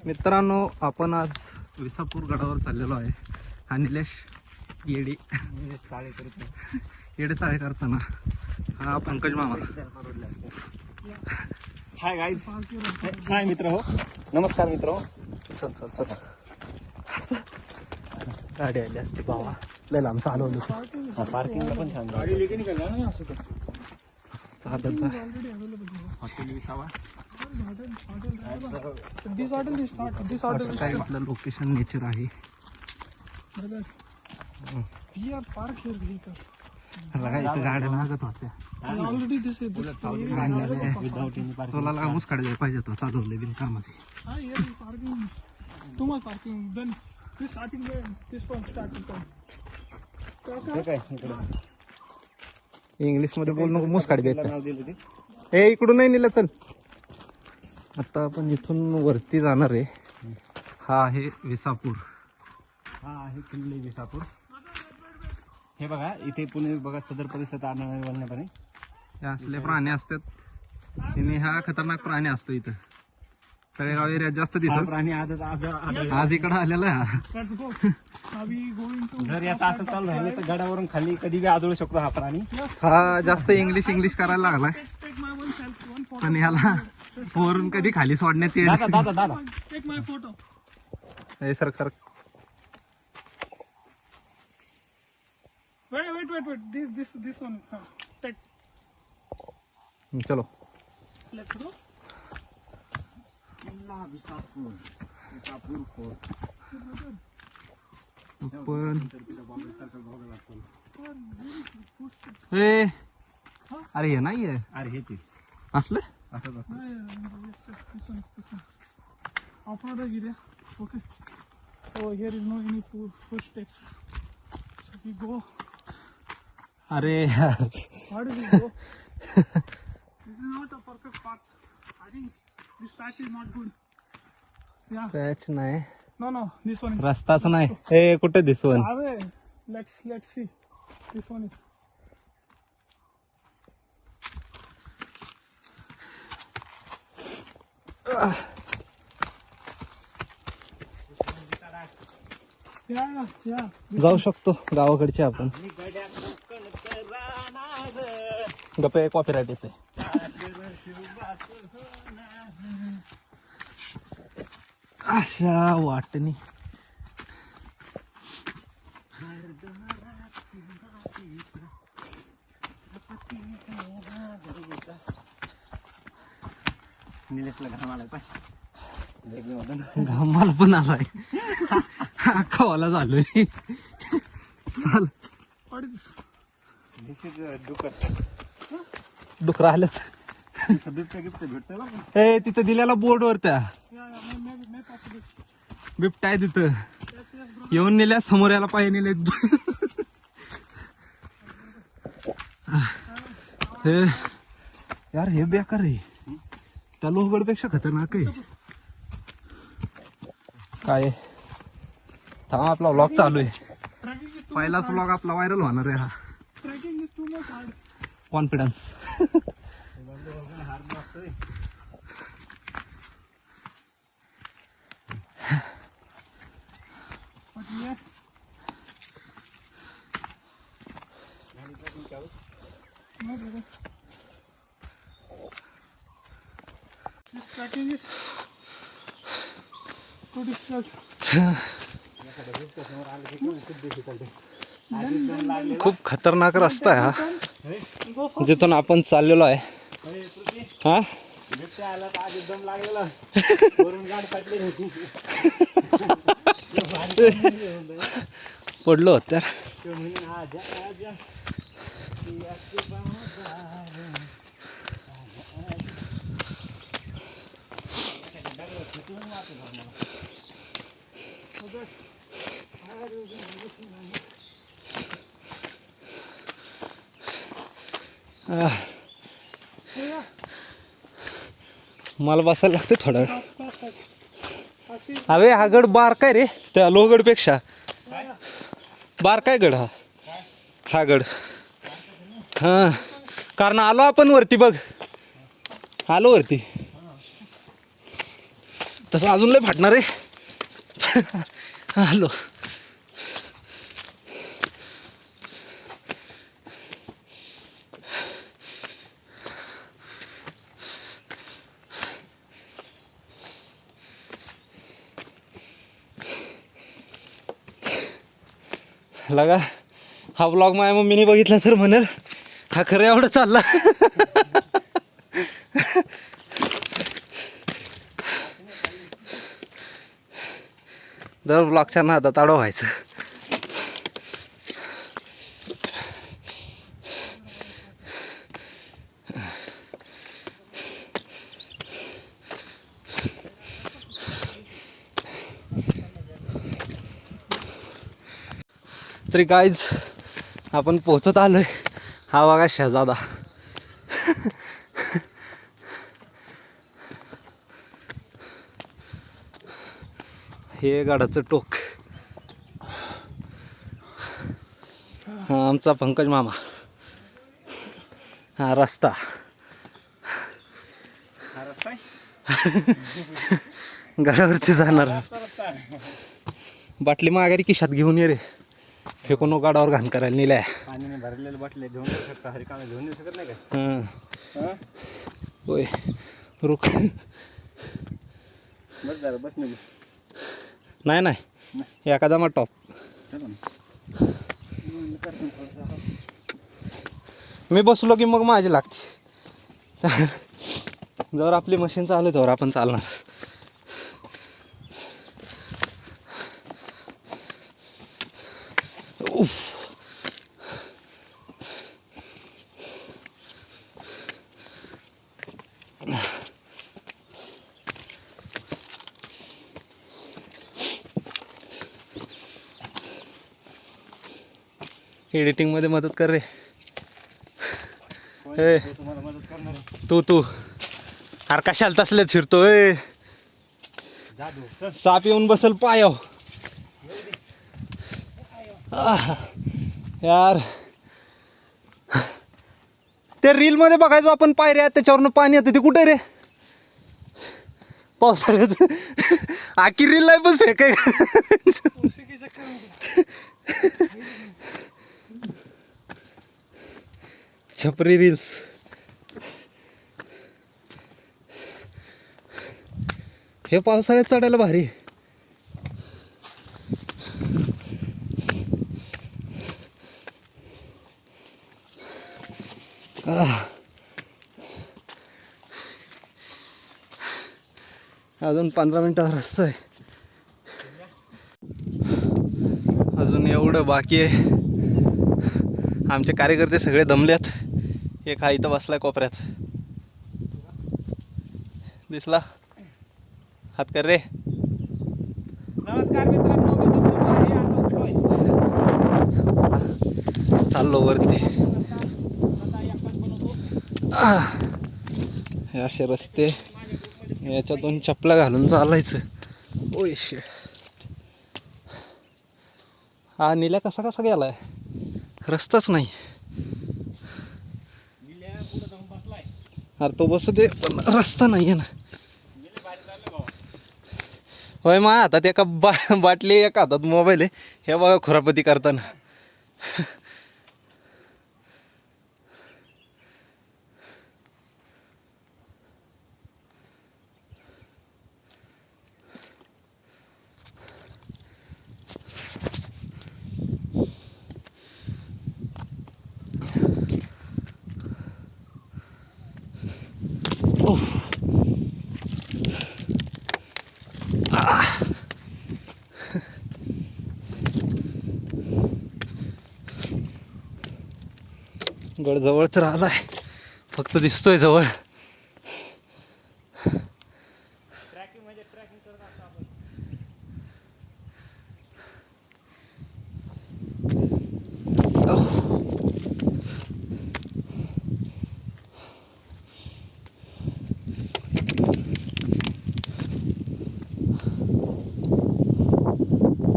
मित्रांनो, आपण आज विसापूर गडावर चाललेलो आहे. हा निलेश येडे चाळे करताना हा पंकज मामा. हाय गाईज, हाय मित्र हो, नमस्कार मित्र हो. चल चल चल, गाडी आली असते बाबा, लय लांब चालवलं. पार्किंगला पण छान साधनचा हॉटेल विसावा. असं काय इथलं लोकेशन नेचर आहे. इथं गाड्या लागत होत्या. तुला लागूच काढायला पाहिजे तो चालवले बिन कामाचे. इंग्लिश मध्ये बोल नको, मुसकाडी देत. ए इकडून नाही नेलं, चल. आता आपण इथून वरती जाणार आहे. हा आहे विसापूर. हा आहे किल्ले विसापूर. हे बघा, इथे पुणे बघा सदर परिसरात आढळणारे वन्यप्राणी. हे असले प्राणी असतात आणि हा खतरनाक प्राणी असतो इथं. तळेगाव एरियात जास्त दिसत. प्राणी आज इकडं आलेला आहे. जर याचा असं चालू राहिलं तर गडावरून खाली कधी बी आदळू शकतो हा प्राणी. हा जास्त इंग्लिश करायला लागलाय पण ह्याला वरून कधी खाली सोडण्यात येईल. दादा हे सरक सरक. Wait. This one is take. चलो. Let's go. किल्ला विसापूर, विसापूर फोर्ट. पण ए अरे हे नाहीये. अरे हेच असलं असंच असतं. This one. Off-road area. Okay. So here is no any footsteps. So we go. अरे How do we go? This is not a perfect path. I think this patch is not good. Yeah. Patch नाही, No. This one is. रस्ताच नाही. ए कुठे दिसवण. Away. Let's see. This one is. Yeah. जाऊ शकतो गावाकडचे आपण. गप्पे copyright येते. अशा वाटणी निलेशला घाम आलाय पाय. घामाला पण आलाय. खावाला झालोय. चाल. What is this? This is डुकर. डुकरं आलंच. बिबट्या गिफ्ट भेटतं बघ. ए तिथं दिलेला बोर्ड वर त्या Yeah. Maybe possible. बिबटा आहे तिथं. Yes, bro. येऊन नेल्या समोर याला पाय नेले. हे यार हे बेकार आहे. त्या लोहगड पेक्षा खतरनाक आहे. काय थांब, आपला व्लॉग चालू आहे. Trekking is too पहिलाच व्लॉग आपला व्हायरल होणार आहे हा. Trekking is too much hard. Confidence. But yeah. No, brother. This trekking is too difficult. खूप खतरनाक रस्ता आहे हा Go for जिथून आपण चाललेलो आहे. हा बिबट्या आला तर आधी दम लागलेला. वरून गाड फाटली होती. पडलो होत्या. तो म्हणे आजा. मला बसायला लागते थोडा वेळ. I see. अरे हा गड बारकाय रे, त्या लोहगड पेक्षा बारकाय गड हा गड. हा कारण आलो आपण वरती, बघ आलो वरती. तसं अजून लय फाटणार आहे. हॅलो लगा हा ब्लॉग माझ्या मम्मीने बघितला तर म्हणेल हा खरं एवढं चालला. दर ब्लॉगच्या नादात आडो व्हायचं. तरी गाईज आपण पोचत आलोय. हा बघा शहजादा. हे गाडाचं टोक. हा आमचा पंकज मामा. हा रस्ता. गडावरती जाणार. बाटली माघारी खिशात घेऊन ये रे. फेकून गाडावर घाण करायला नेल्या. पाण्याने भरलेले बाटले घेऊन येऊ शकता. हरिकामा घेऊन येऊ शकत नाही का? होय रुक. बस जरा बस नाही. नाही एखादा मग टॉप. मी बसलो की मग माझी लागते. जर आपली मशीन चालू त्यावर आपण चालणार. एडिटिंग मध्ये मदत कर रे. तुम्हाला मदत करणार आहे. तू अरे कशाला तसल्यात फिरतोय. जादू साप येऊन बसल पायाव. यार ते रील मध्ये बघायचो आपण पायऱ्या त्याच्यावरनं पाणी येतं. ते कुठे रे पावसाळ्यात. आखी रील लाईफच फेकाय. छपरी रील्स. हे पावसाळ्यात चढायला भारी. अजून 15 मिनिटावर रस्ता आहे. अजून एवढं बाकी आहे. आमचे कार्यकर्ते सगळे दमल्यात. एक हा इथं बसलाय कोपऱ्यात. दिसला हात कर रे. नमस्कार मित्रांनो. चाललो वरती. हे असे रस्ते. याच्यातून चपला घालून चालायचं. ओय शे. हा नील्या कसा गेलाय. रस्ताच नाही. अरे तो बसू दे पण रस्ता नाही आहे ना. होय मा हातात एका बाटली एका हातात मोबाईल आहे. हे बघा खुरापती करताना. गड जवळ तर आलाय. फक्त दिसतोय जवळ.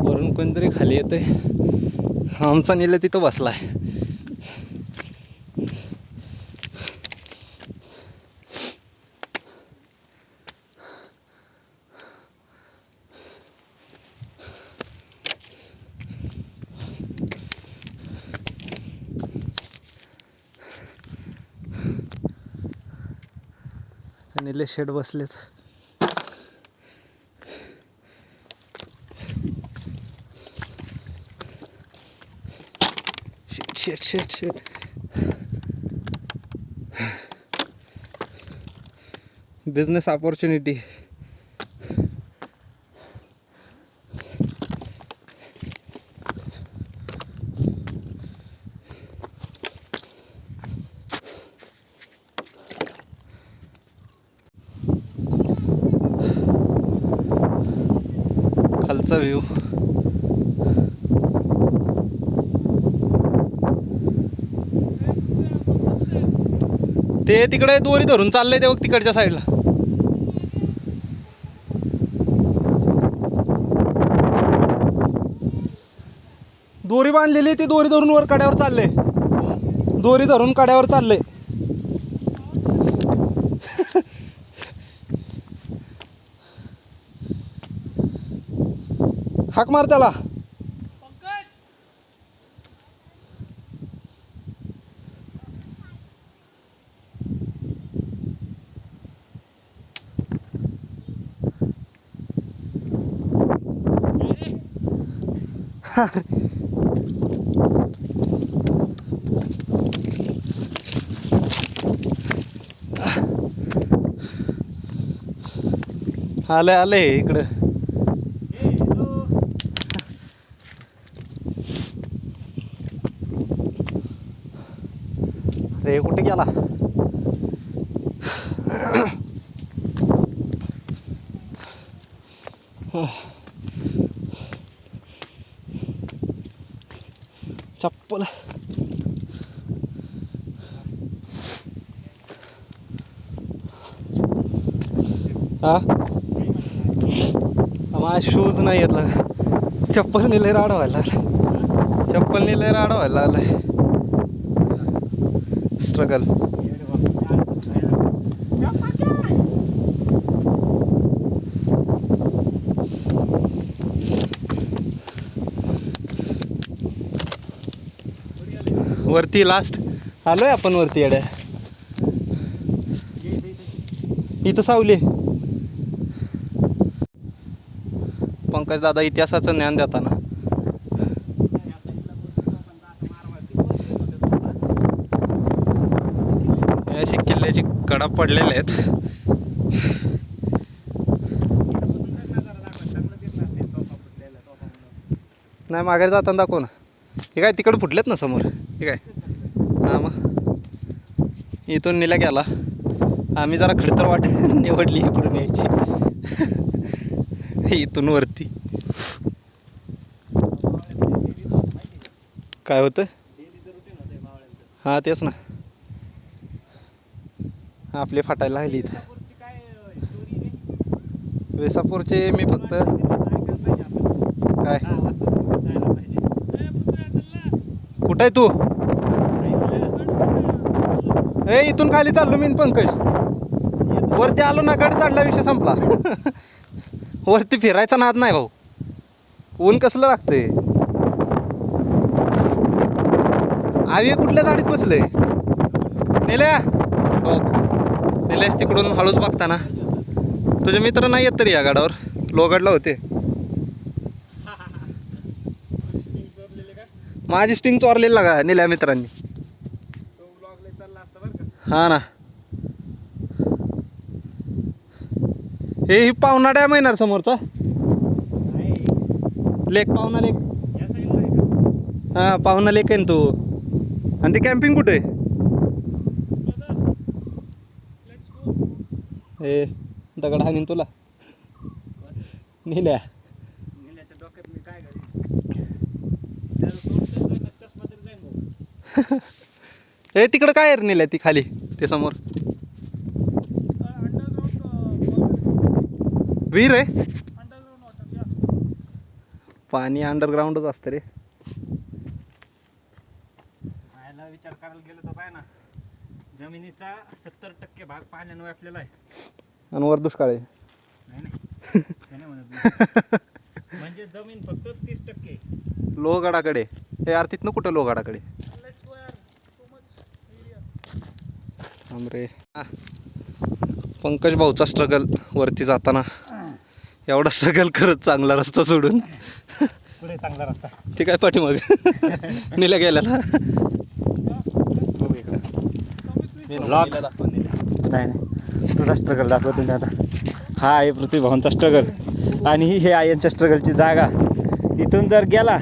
वरून कोणतरी खाली येते. आमचा नील तिथं बसलाय. निले शेड बसलेत. शेट शेट शेट बिझनेस अपॉर्च्युनिटी. खालचा व्ह्यू. ते तिकडे दोरी धरून चाललंय ते बघ तिकडच्या साईडला. दोरी बांधलेली ती दोरी धरून वर कड्यावर चालले. दोरी धरून कड्यावर चालले. हाक मार त्याला. आले आले इकडं. रे कुठे गेला. चप्पल. हा माझा शूज नाही घेतला. चप्पल निले राडवायला. चप्पल निले राडवायला आलाय. स्ट्रगल. वरती लास्ट आलोय आपण वरती. येड्या इथं सावली. पंकज दादा इतिहासाचं ज्ञान देताना. अशी किल्ल्याची कडा पडलेल्या आहेत. नाही माघारी जाताना दाखव ना. हे काय तिकडे फुटलेत ना समोर. हे काय हां मग इथून नेल्या गेला. आम्ही जरा खडतर वाट निवडली इकडून यायची. इथून वरती काय होतं. हां तेच ना. आपले फाटायला लागली इथं. वेसापूरचे मी फक्त काय. कुठं आहे तू. ए इथून खाली चाललो मी पंकज. वरती आलो ना गड चढला विषय संपला. वरती फिरायचा नाद नाही भाऊ. ऊन कसलं लागतंय. आवी कुठल्या गाडीत बसलंय. नेल्या हो नेल्यास तिकडून हळूच बघताना. तुझे मित्र नाही येत तरी या गाडावर. लोगडला होते. माझी स्टिंग चोरलेली का नेल्या मित्रांनी. हा ना. हे ही पावना डॅम येणार समोरचा. लेक पावना लेक. हा पावना लेक आहे ना तो. आणि ते कॅम्पिंग कुठे आहे. हे दगड हाणीन तुला. नेल्या हे तिकडं काय रे नेल्या ती खाली ते समोर. विहीर आहे. पाणी अंडरग्राऊंडच असतं रे. विचार करायला गेलो तर पाय ना. जमिनीचा 70% भाग पाण्याने व्यापलेला आहे. आणि वर दुष्काळ आहे. नाही म्हणत. म्हणजे जमीन फक्त 30%. लोहगडाकडे. हे यार तिथनं कुठं लोहगडाकडे. रे पंकज भाऊचा स्ट्रगल वरती जाताना, एवढा स्ट्रगल करत चांगला रस्ता सोडून पुढे चांगला रस्ता. ते काय पाठीमाग नेल्या गेल्याला. नाही तुझा स्ट्रगल दाखवतो मी आता. हा आहे पृथ्वी भाऊंचा स्ट्रगल आणि ही आहे यांच्या स्ट्रगलची जागा. इथून जर गेला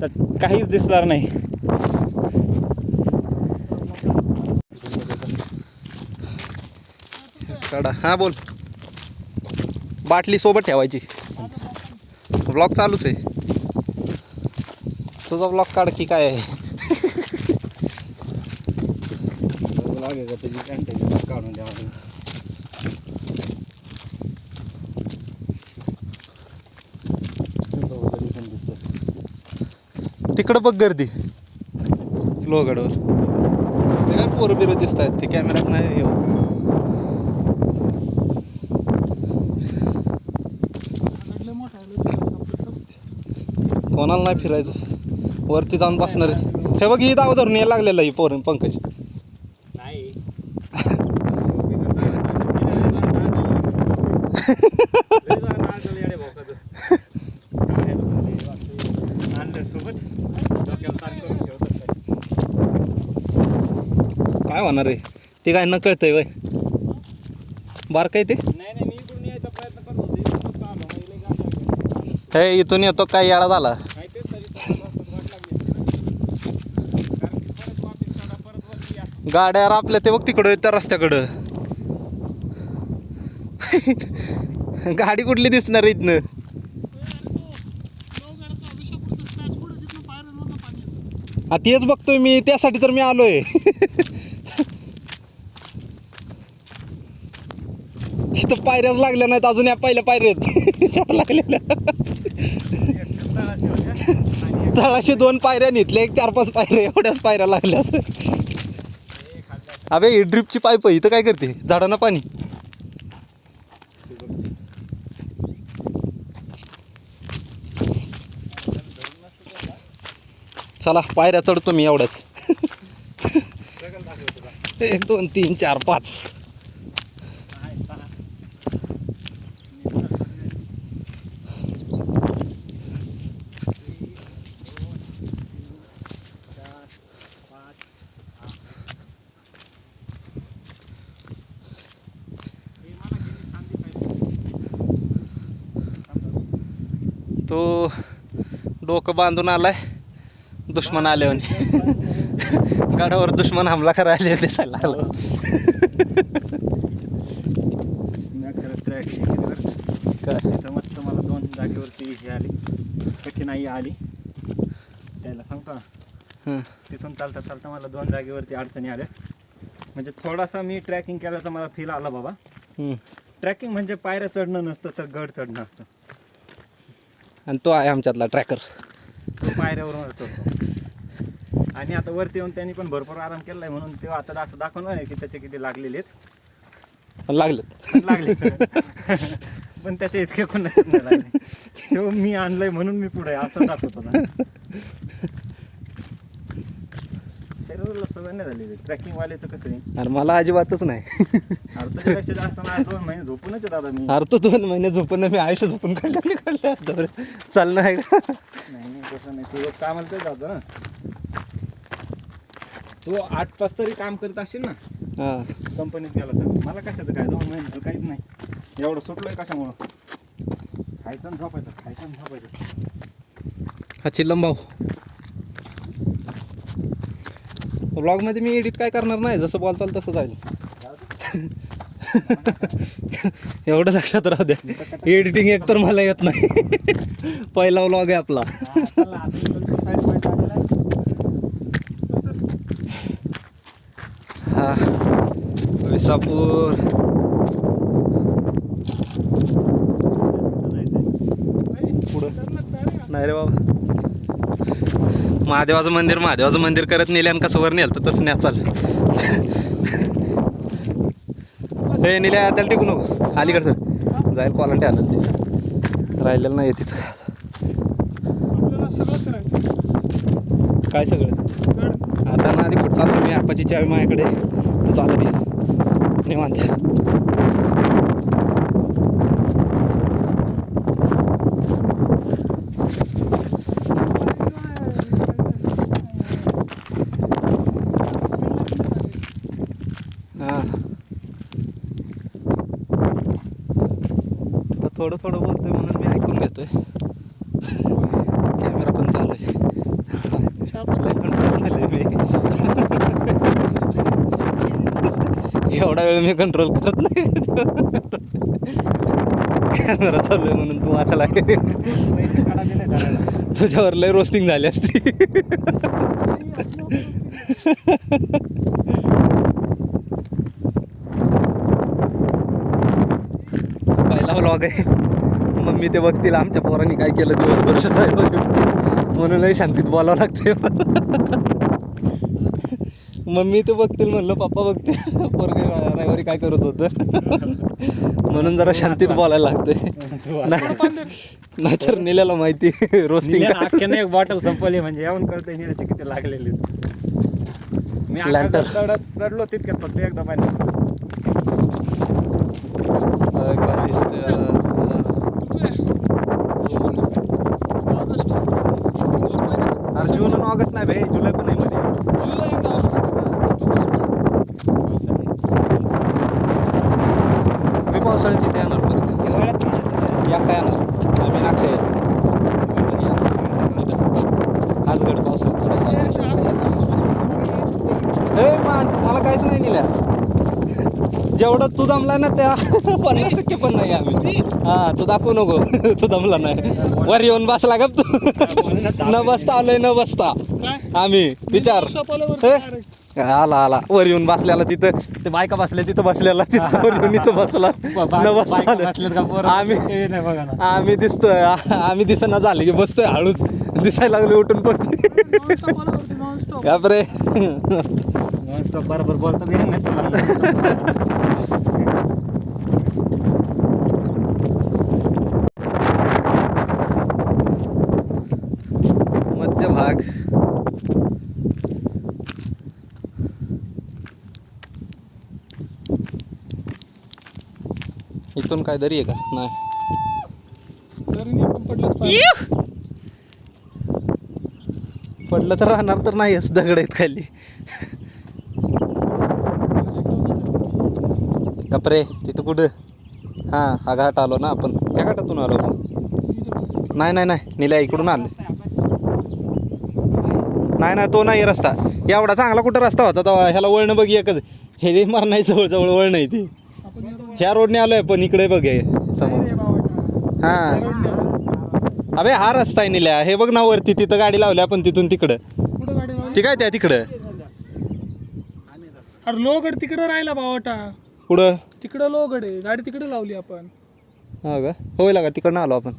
तर काहीच दिसणार नाही. काढा. हां बोल. बाटली सोबत ठेवायची. ब्लॉग चालूच आहे. तुझा ब्लॉग काढ की काय आहे. काढून द्या. तिकडं बघ गर्दी लोहगडवर. ते काय पोरं बिरं दिसत आहेत. ते कॅमेऱ्यात नाही येऊ. कोणाला नाही फिरायचं, वरती जाऊन बसणार आहे. हे बघ ही दाव धरून यायला लागलेलं ही पोर पंकज. नाही काय होणार आहे ते काय न कळतंय वय बार काय ते. नाही मी इकडून यायचा प्रयत्न करत होते. हे इथून येतो काय येळा झाला. गाड्या आपल्या ते बघ तिकडं त्या रस्त्याकडं. गाडी कुठली दिसणार इथनं. हा तेच बघतोय मी, त्यासाठी तर मी आलोय. इथं पायऱ्याच लागल्या नाहीत अजून. या पहिल्या पायऱ्या आहेत चार लागलेल्या. तळाशी 2 पायऱ्या निघल्या, 4-5 पायऱ्या, एवढ्याच पायऱ्या लागल्या. अबे ही ड्रिपची पाईप इथं काय करते झाडांना पाणी. चला पायऱ्या चढतो मी एवढ्याच. 1 2 3 4 5. तो डोकं बांधून आलाय दुश्मन आल्यावर. गडावर दुश्मन हमला करायला दिसायला लागला. काय मस्त मला 2 जागेवरती हे आली, कठीणाई आली. त्याला सांगतो ना, तिथून चालता चालता मला 2 जागेवरती अडचणी आल्या. म्हणजे थोडासा मी ट्रॅकिंग केल्याचा मला फील आला बाबा. ट्रॅकिंग म्हणजे पायऱ्या चढणं नसतं तर गड चढणं असतं. आणि तो आहे आमच्यातला ट्रॅकर. तो पायऱ्यावरून चढतो. आणि आता वरती येऊन त्यांनी पण भरपूर आराम केलाय म्हणून तेव्हा आता असं दाखवणार आहे की त्याचे किती लागलेले आहेत. लागले पण त्याचे इतके कोण नाही लागले. तेव्हा मी आणलंय म्हणून मी पुढे असं दाखवतो ना. शरीराला सवय नाही झालेली ट्रॅकिंग वाल्याचं. कसं आहे अरे मला अजिबातच नाही. अर्धपेक्षा जास्त नाही. 2 महिने झोपूनच दादा मी. अरे तो 2 महिने झोपून मी आयुष्य झोपून काढलं. चालणं आहे का. नाही तसं नाही. तू कामाला तर जातो ना. तू 8 तास तरी काम करत असशील ना कंपनीत गेला तर. मला कशाचं काय 2 महिने काहीच नाही. एवढं सुटलोय कशामुळं. खायचं आणि झोपायचं. हा चिल्लम भाऊ. ब्लॉगमध्ये मी एडिट काय करणार नाही, जसं बोलचाल तसं जाईल. एवढं लक्षात राहू द्या. एडिटिंग एकतर मला येत नाही. पहिला व्लॉग आहे आपला. हा विसापूर. पुढं नाही रे बाबा. महादेवाचं मंदिर करत नेले आणि कसं वर नेलं तर तसं न्या चाल. हे नेल्या त्याला टिकू नको अलीकडे सर जाईल. क्वालंटी आणलं ते राहिलेलं नाही तिथं. काय सगळं आता ना आधी कुठं चाललो मी. आपाची चावी माझ्याकडे, तू चालत ये निवांत. थोडं थोडं बोलतोय म्हणून मी ऐकून घेतोय. कॅमेरा पण चालू आहे. लय कंट्रोल केलंय मी. एवढा वेळ मी कंट्रोल करत नाही. कॅमेरा चालू आहे म्हणून तू वाचला. तुझ्यावर लय रोस्टिंग झाली असती. पहिला व्लॉग आहे. मम्मी ते बघतील आमच्या पोरांनी काय केलं दिवसभर शाळेमध्ये, म्हणूनही शांतीत बोलावं लागतंय. मम्मी ते बघतील म्हणलं, पप्पा बघतील पोरगे रविवारी काय करत होतं, म्हणून जरा शांतीत बोलायला लागतंय. नाहीतर निल्याला माहिती रोस्टिंग. अख्ख्याने एक बॉटल संपवली म्हणजे येऊन कळतंय निल्याचे किती लागलेले. मी लँटर चढलो तितक्यात फक्त एकदा पाणी. काय दिसतंय जून आणि ऑगस्ट नाही भाई, जुलै पण नाही मध्ये. मी पावसाळ्यात तिथे येणार परत. एकटा येणार आम्ही नागशा आजगड पावसाळ्यात. मला काहीच नाही नेल्या. जेवढं तू दमला ना त्या 50% पण नाही आम्ही. हा तू दाखवू नको तू दमला नाही. वर येऊन बसला का तू? न बसता आलोय, न बसता आम्ही. विचार आला वर येऊन बसल्याला तिथं, ते बायका बसल्या तिथं बसलेला, तिथं वर येऊन इथं बसला, न बसता आम्ही दिसतोय. आम्ही दिसना झाले की बसतोय हळूच, दिसायला लागले उठून पडते. बापरे बरोबर बोलतो मी मध्यभाग. इथून काय दरी आहे का? नाही. पडलं तर राहणार तर नाहीच, दगड आहेत खाली. कपरे तिथं कुठं? हा घाट आलो ना आपण. या घाटातून आलो आपण. नाही निल्या इकडून आलो. नाही तो नाही रस्ता. एवढा चांगला कुठं रस्ता होता तेव्हा. ह्याला वळणं बघ एकच. हे मारणार जवळ वळण आहे ते. ह्या रोडने आलोय पण इकडे बघ समोर. अबे हा रस्ता आहे निल्या. हे बघ ना वरती, तिथं गाडी लावली आपण तिथून तिकडं. ती काय त्या तिकडं. अरे लोगड तिकडं राहिला बावटा. पुढं तिकडं लोगड आहे, गाडी तिकडे लावली आपण. हा का? होईल का? तिकडनं आलो आपण.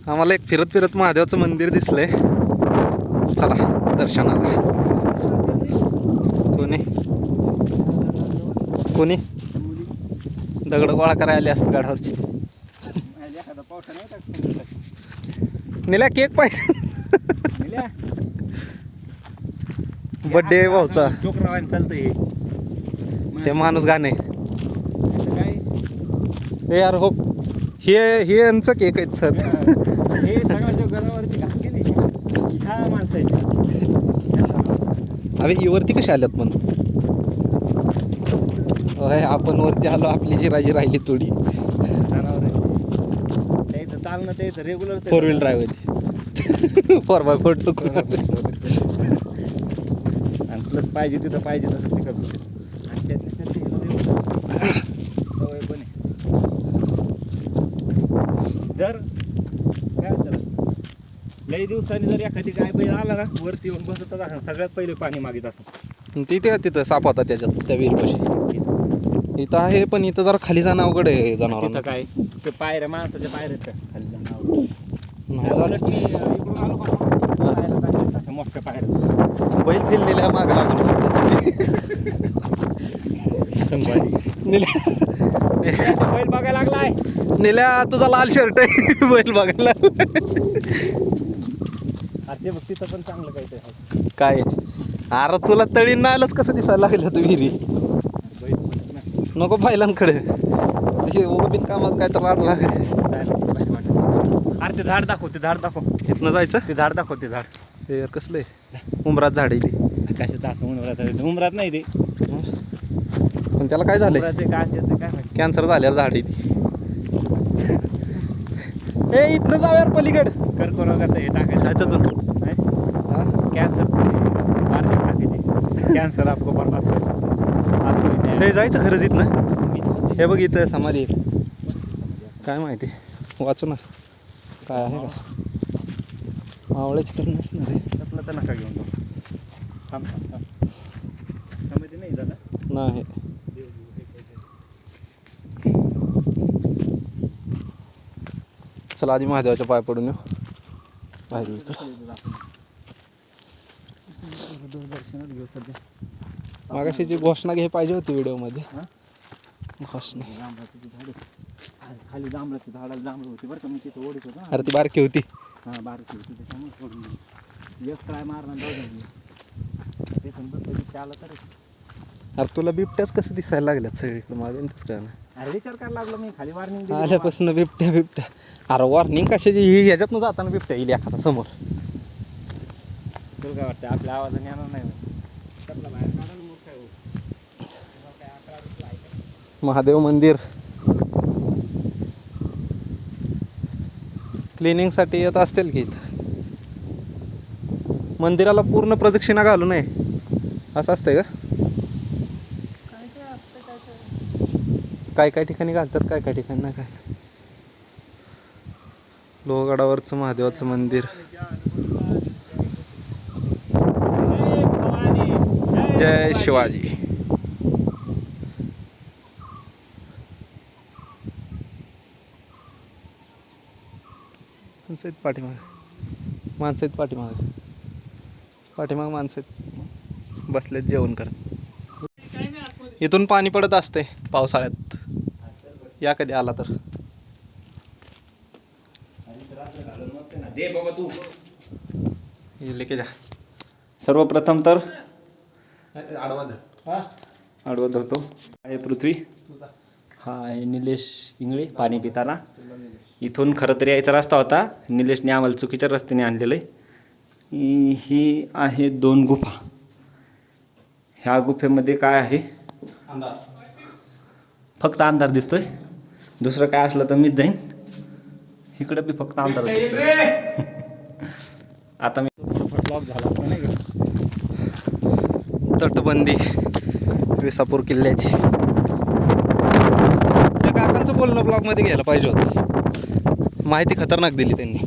आम्हाला एक फिरत फिरत महादेवाचं मंदिर दिसलंय. चला दर्शनाला. कोणी दगड गोळा करायला आले असं गाडावरची. निल्या केक पाहिजे. बर्थडे भाऊचा. चालतंय ते माणूस गाणे. हे यार हो, हे यांचं केक आहेत सर. हे सगळ्या घरावरती घास केली ह्या माणसाची. अरे ही वरती कशी आल्यात पण. आपण वरती आलो, आपली जिराजी राहिली थोडी. त्याचं चालणं त्याचं रेग्युलर 4 व्हील ड्राईव्ह होती. 4x4 टोकून आणि प्लस पाहिजे तिथं पाहिजे तसं ते करतो. आणि त्यातल्या सवय पण आहे. जर काय होतं लई दिवसांनी जर एखादी गाय बैल आला ना वरती येऊन बसत असं सगळ्यात पहिले पाणी मागित असं. तिथं साप होता त्याच्यात त्या विहीरपाशी. इथं आहे पण इथं जरा खाली जाणं अवघड आहे जनावरांना. काय ते पायऱ्या माणसाच्या पायऱ्यात का खाली जाणं मोठ्या पायऱ्या. बैल फिरलेल्या माग लागून बैल बघायला लागलाय. निल्या तुझा लाल शर्ट आहे. बैल बघायला ते बघ तिथं पण चांगलं काहीतरी काय. अरे तुला तळीन आलंच कसं दिसायला लागलं तू विहिरी. नको बैलांकडे बिन कामाच काय तर वाढला. अरे ते झाड दाखव, ते झाड दाखव. इथनं जायचं. ते झाड दाखव, ते झाड. हे कसलं आहे? उमरात झाड आहे ते. कशाचं असं उमरात नाही ते पण त्याला काय झालंय? उमराचं काय त्याचं काय माहिती. कॅन्सर झालेलं झाड आहे ती. ए इथनं जाऊयार पलीकड कर्करोगाचं हे टाकायचं ह्याच्यातून. हा? कॅन्सर वार्निंग टाकायची. कॅन्सर आपको पडला हे जायचं खरंच इथनं. हे बघ इथं समाधी आहे. काय माहिती वाचू ना काय आहे का? मावळ्याची तर नसणार आहे. आपलं तर नका घेऊन जाऊ. थांब थांब थांब त्यामध्ये नाही झालं. नाही. चला आधी महादेवाच्या पाय पडून येऊ. बाहेर दूरदर्शनात घेऊ सध्या. मागाशी जी घोषणा घे पाहिजे होती व्हिडिओमध्ये. हां घोषणा जांभळाची झाडं खाली जांभळाची झाडाला जांभळ होती बरं का. मी तिथं ओढत होतो. अरे ती बारकी होती. हां बारकी होती त्याच्यामुळे सोडून दिली. एक ट्राय मारणार जाऊ ते पण बस आलं तर. अरे तुला बिबट्याच कसं दिसायला लागल्यात सगळीकडे माझ्या तसं काय नाही. अरे विचार करायला लागलो मी खाली वॉर्निंग आल्यापासून बिबट्या अरे वॉर्निंग कशाची ही ह्याच्यातनं जाताना बिबट्या येईल एखादा समोर. तुला काय वाटतं आपल्या आवाजाने येणार नाही त्यातला बाहेर काढायला मग काय होईल. महादेव मंदिर क्लिनिंगसाठी येत असतील की इथं. मंदिराला पूर्ण प्रदक्षिणा घालू नये असं असतंय का? काय काय ठिकाणी घालतात काय काय ठिकाणी नाही काय. लोहगडावरचं महादेवाचं मंदिर. जय शिवाजी. माणसं आहेत पाठीमागे. माणसं आहेत पाठीमाग माणसं आहेत बसलेत जेवण करत. इथून पाणी पडत असते पावसाळ्यात. या कधी आला तर. दे बाबा तू. हे लेके जा. सर्वप्रथम तर आडवा आडवत होतो आहे पृथ्वी. हा आहे निलेश इंगळे पाणी पिताना. इथून खरं तर यायचा रस्ता होता. निलेशने आम्हाला चुकीच्या रस्त्याने आणलेलं आहे. ही आहे 2 गुफा. ह्या गुफेमध्ये काय आहे? फक्त अंधार दिसतोय. दुसरं काय असलं तर मीच जाईन. इकडं बी फक्त अंधार दिसतोय. आता मी ब्लॉक झाला पण नाही का. तटबंदी विसापूर किल्ल्याची. त्या काकांचं बोलणं ब्लॉगमध्ये घ्यायला पाहिजे होतं. माहिती खतरनाक दिली त्यांनी.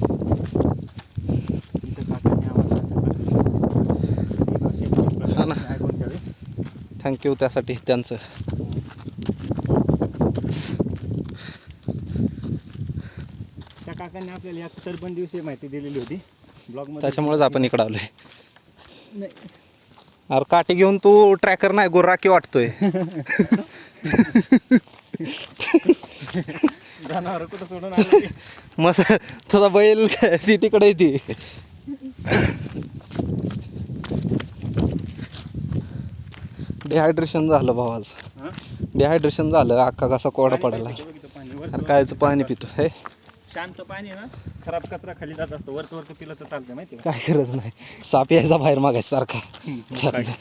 हा ना थँक्यू त्यासाठी त्यांचं. त्या काकांनी आपल्याला या तटबंदीविषयी माहिती दिलेली होती ब्लॉगमध्ये. त्याच्यामुळेच आपण इकडं आलोय. नाही अरे काठी घेऊन तू ट्रॅकर नाही गुर्राकी वाटतोय. जनावर कुठं सोडून आलं. मस्त तुझा बैल ती तिकडे येते. डिहायड्रेशन झालं भाऊ आज. डिहायड्रेशन झालं. अख्खा कसा कोरडा पडायला. अरे कायचं पाणी पितो हे. शांत पाणी ना खराब कचरा खाली जात असतो. वरचं पिलं तर चालतं माहिती का. काय गरज नाही. साप यायचा बाहेर मागायचा सारखा.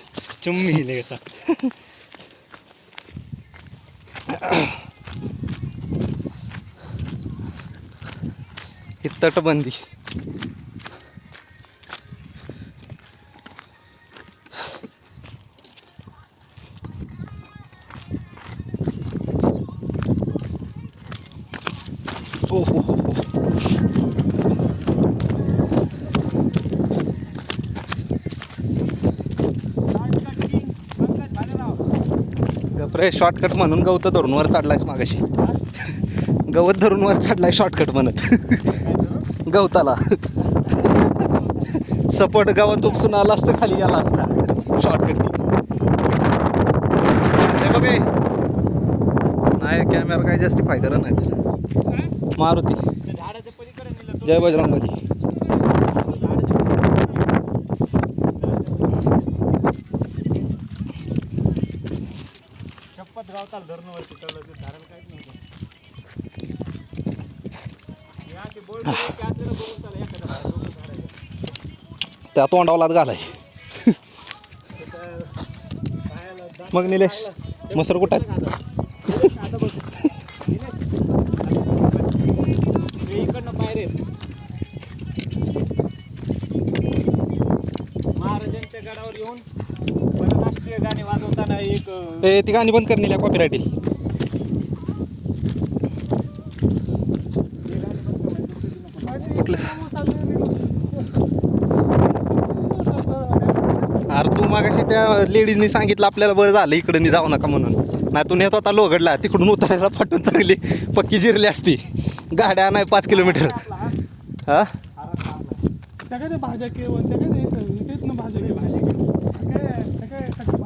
चुम्मी लेता. ही तटबंदी. ओ हो हो हो. गप्रे शॉर्टकट म्हणून गवत धरून वर चढलायस मागाशी. गवत धरून वर चढलाय शॉर्टकट म्हणत. गवताला सपोर्ट गावात उपसून आला असतं खाली गेला असता शॉर्टकट. हे बघ नाही कॅमेरा काय जस्टिफाय करत नाही तर. मारुती जय बजरंगबली. शपथ गावताल धरणं वरती चढलं ते झाडाला काहीच नव्हतं. त्या तोंडावलाच घालाय. मग निलेश मसर कुठं आहेत? इकडनं पायरे महाराजांच्या गडावर येऊन राष्ट्रीय गाणे वाजवताना एक ए ती गाणी बंद कर निल्या कॉपीराईट येईल. कुठलं अरे तू मागाशी त्या लेडीजनी सांगितलं आपल्याला बरं झालं इकडं जाऊ नका म्हणून. नाही तू नेत होता लोगडला तिकडून उतरायला फाटून चांगली पक्की जिरली असती. गाड्या नाही 5 किलोमीटर. हा त्या काय ते भाज्या केवळ त्या काय इथेच ना भाज्या केवळ काय काय सगळं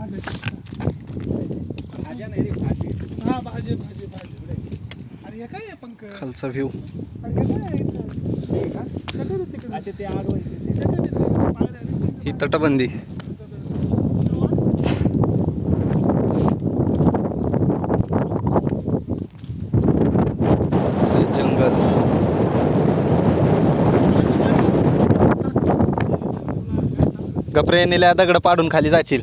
भाज्या नाही रे भाजी हा भाजी भाजी भाजी अरे हे काय आहे पंकज खालचा व्ह्यू. अरे हे काय आहे इथं? हे का सगळं ते तिकडे अच्छा ते आडवं आहे. सगळं ते पायऱ्या आणि ही तटबंदी. जंगल गपरे नेल्या दगड पाडून खाली जाशील.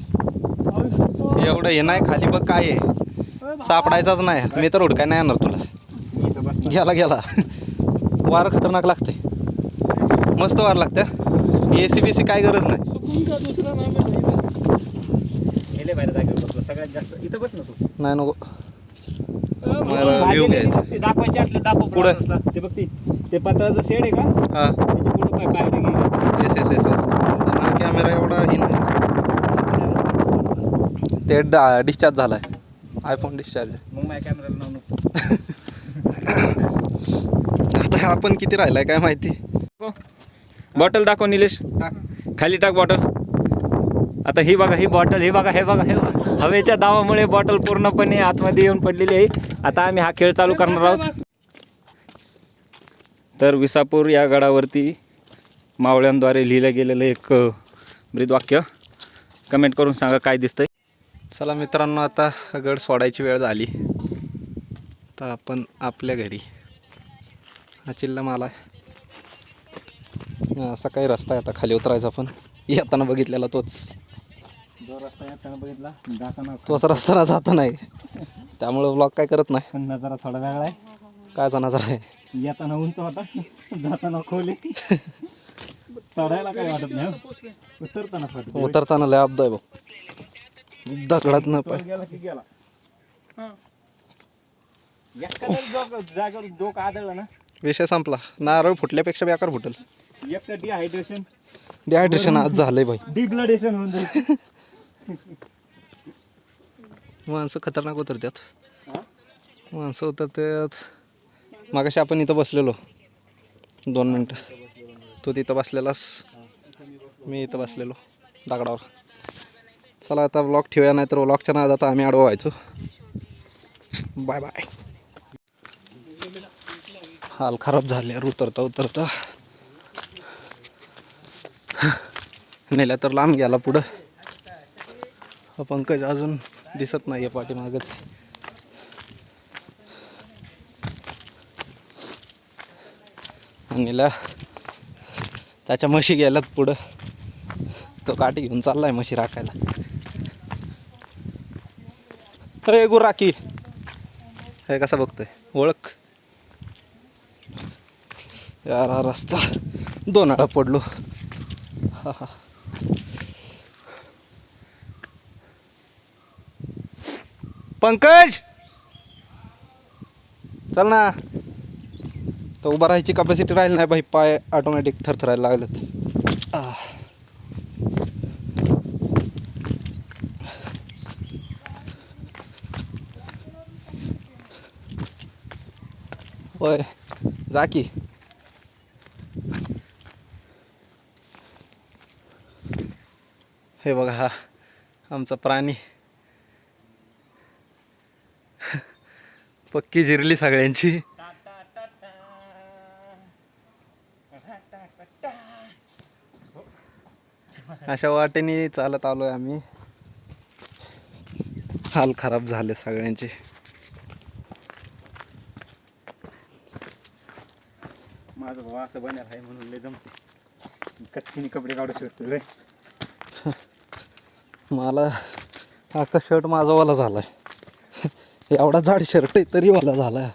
एवढं हे नाही खाली बघ काय आहे सापडायचाच नाही. मी तर उडकाय नाही येणार तुला. इथं बस गेला गेला वारं खतरनाक लागते. मस्त वारं लागतं. AC BC काय गरज नाही. सुकून का दुसरा नाव आहे इथं? गेले बाहेर जागेवर बसलो सगळ्यात जास्त इथं बस ना तू. नाही नको मला भाजी व्ह्यू नाही घ्यायचा. दिसत, ते दाखवायचे असले दाखव पुढं. पुढं ते बघ ते पत्राचं शेड आहे का हां त्याच्या पुढे पायऱ्या गेली. येस येस येस माझा कॅमेरा एवढा ही नाही. ते डिस्चार्ज झालाय. IPhone discharge. मग माझ्या कॅमेराला नाव नको. आता आपण किती राहिलाय काय माहिती. बॉटल दाखव निलेश. खाली टाक बॉटल. आता ही बघा ही बॉटल हे बघा हे बघा हे बघा. हवेच्या दाबामुळे बॉटल पूर्णपणे आतमध्ये येऊन पडलेली आहे. आता आम्ही हा खेळ चालू करणार आहोत. तर विसापूर या गडावरती मावळ्यांद्वारे लिहिलं गेलेलं एक ब्रीदवाक्य कमेंट करून सांगा काय दिसतंय. चला मित्रांनो आता गड सोडायची वेळ झाली. तर आपण आपल्या घरी. हा चिल्ला माला आहे. असा काही रस्ता आहे आता खाली उतरायचा. पण येताना बघितलेला तोच जो रस्ता येताना बघितला जाताना तोच रस्ता जाता नाही. त्यामुळं ब्लॉग काय करत नाही. नजारा थोडा वेगळा आहे. काय जाणार आहे. येताना उंच होता जाताना खोली. चढायला काय वाटत नाही उतरताना फाटत. उतरताना लय अपदा आहे बघ. दगडात न पाय. गेला की गेला. हा एखाद्या जागेवर डोकं आदळलं ना विषय संपला. नारळ फुटल्यापेक्षा बेकार फुटल. एक डिहायड्रेशन डिहायड्रेशन आज झालंय भाई. डिब्लडेशन होऊन जाईल. माणसं खतरनाक उतरतात. माणसं उतरतात. मागाशी आपण इथं बसलेलो 2 मिनटं. तू तिथं बसलेलास मी इथं बसलेलो दगडावर. चला आता व्लॉग ठेवूया नाही तर व्लॉगच्या नादात आम्ही आडवा व्हायचो. Bye bye. हाल खराब झाले उतरता उतरता. नेल्या तर लांब गेला पुढं. हा पंकज अजून दिसत नाही आहे पाठीमागच. नेल्या त्याच्या म्हशी गेल्यात पुढं. तो काठी घेऊन चाललाय म्हशी राखायला. अरे गुराकी हे कसा बघतोय ओळख. यार हा रस्ता 2 वेळा पडलो. हा हा पंकज चल ना. तर उभा राहायची कॅपॅसिटी राहील नाही भाई. पाय ऑटोमॅटिक थरथरायला लागलेत. होय जा की. हे बघा हा आमचा प्राणी. पक्की जिरली सगळ्यांची. अशा वाटेने चालत आलोय आम्ही. हाल खराब झाले सगळ्यांचे. माझा भाऊ असं बनेल आहे म्हणून लय जमते. कच्चीने कपडे काढू शकतो. मला अख्खा शर्ट माझा वाला झालाय. एवढा जाड शर्ट आहे तरी वाला झालाय.